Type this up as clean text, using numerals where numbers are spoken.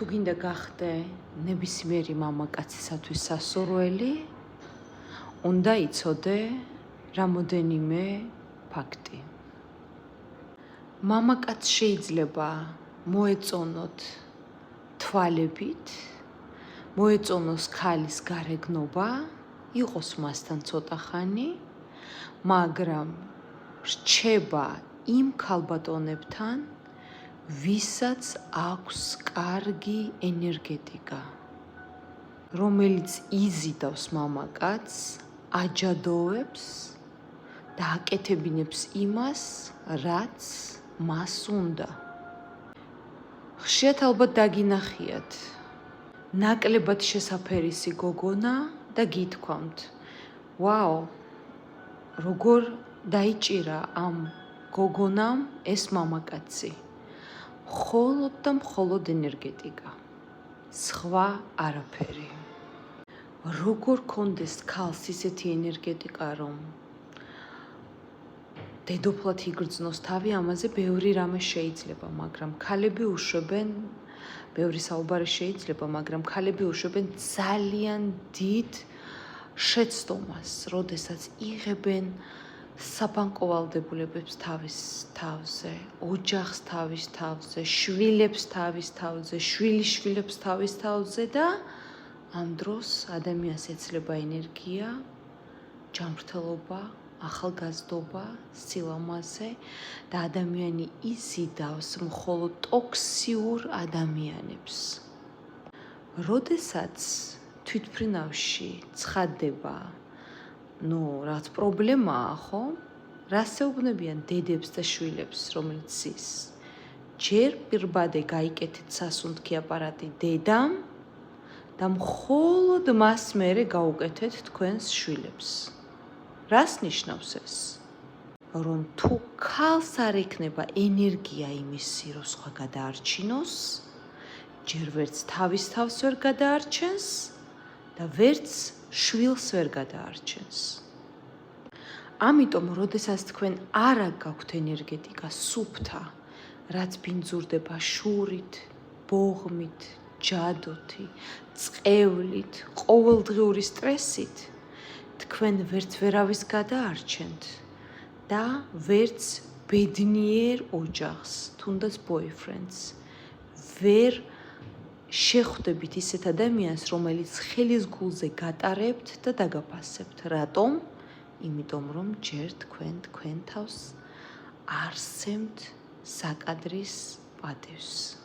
თუ გინდა გახდე ნებისმიერი მამაკაცისათვის სასურველი, უნდა იცოდე რამოდენიმე ფაქტი. მამაკაც შეიძლება მოეწონოთ თვალებით, მოეწონოს ქალის გარეგნობა, იყოს მასთან ცოტა ხანი, მაგრამ რჩება იმ ქალბატონებთან, ვისაც აქვს კარგი ენერგეტიკა, რომელიც იზიდავს მამაკაცს, აჯადოვებს და აკეთებინებს იმას, რაც მას უნდა. ხშირად ალბათ დაგინახიათ ნაკლებად შესაფერისი გოგონა და გითქვამთ, ვაუ, როგორ დაიჭირა ამ გოგონამ ეს მამაკაცი. მხოლოდ და მხოლოდ ენერგეტიკა, სხვა არაფერი. როგორ კონდეს ქალს ისეთი ენერგეტიკა, რომ დედოფლად იგრძნოს თავი, ამაზე ბევრი რამე შეიძლება, მაგრამ ქალები უშვებენ, ბევრი საუბარი შეიძლება, მაგრამ ქალები უშვებენ ძალიან დიდ შეცდომას, როდესაც იღებენ საბანკო ვალდებულებებს თავის თავზე, ოჯახს თავის თავზე, შვილებს თავის თავზე, შვილიშვილებს თავის თავზე და ამ დროს ადამიანს ეცლება ენერგია, ჯანმრთელობა, ახალგაზრდობა, სილამაზე და ადამიანი იზიდავს მხოლოდ ტოქსიურ ადამიანებს. როდესაც თვითმფრინავში ცხადდება, რაც პრობლემაა, ხო? რას ეუბნებიან დედებს და შვილებს, რომელიც ის? ჯერ პირბადე გაიკეთეთ სასუნთქი აპარატი დედამ და მხოლოდ მას მერე გაუკეთეთ თქვენს შვილებს. რას ნიშნავს ეს? რომ თუ ქალს არ ექნება ენერგია იმისი, რომ სხვა გადაარჩინოს, ჯერ ვერც თავის თავს ვერ გადაარჩენს და ვერც შვილს ვერ გადაარჩენს. ამიტომ, როდესაც თქვენ არ გაქვთ ენერგეტიკა სუფთა, რაც ბინძურდება შურით, ბოღმით, ჯადოთი, წყევლით, ყოველდღიური სტრესით, თქვენ ვერც ვერავის გადაარჩენთ და ვერც ბედნიერ ოჯახს, თუნდაც boyfriends, ვერ შეხვდებით ისეთ ადამიანს, რომელიც ხელის გულზე გატარებთ და დაგაფასებთ. რატომ? იმიტომ, რომ ჯერ თქვენ თავს არსებთ საკადრის პატივს.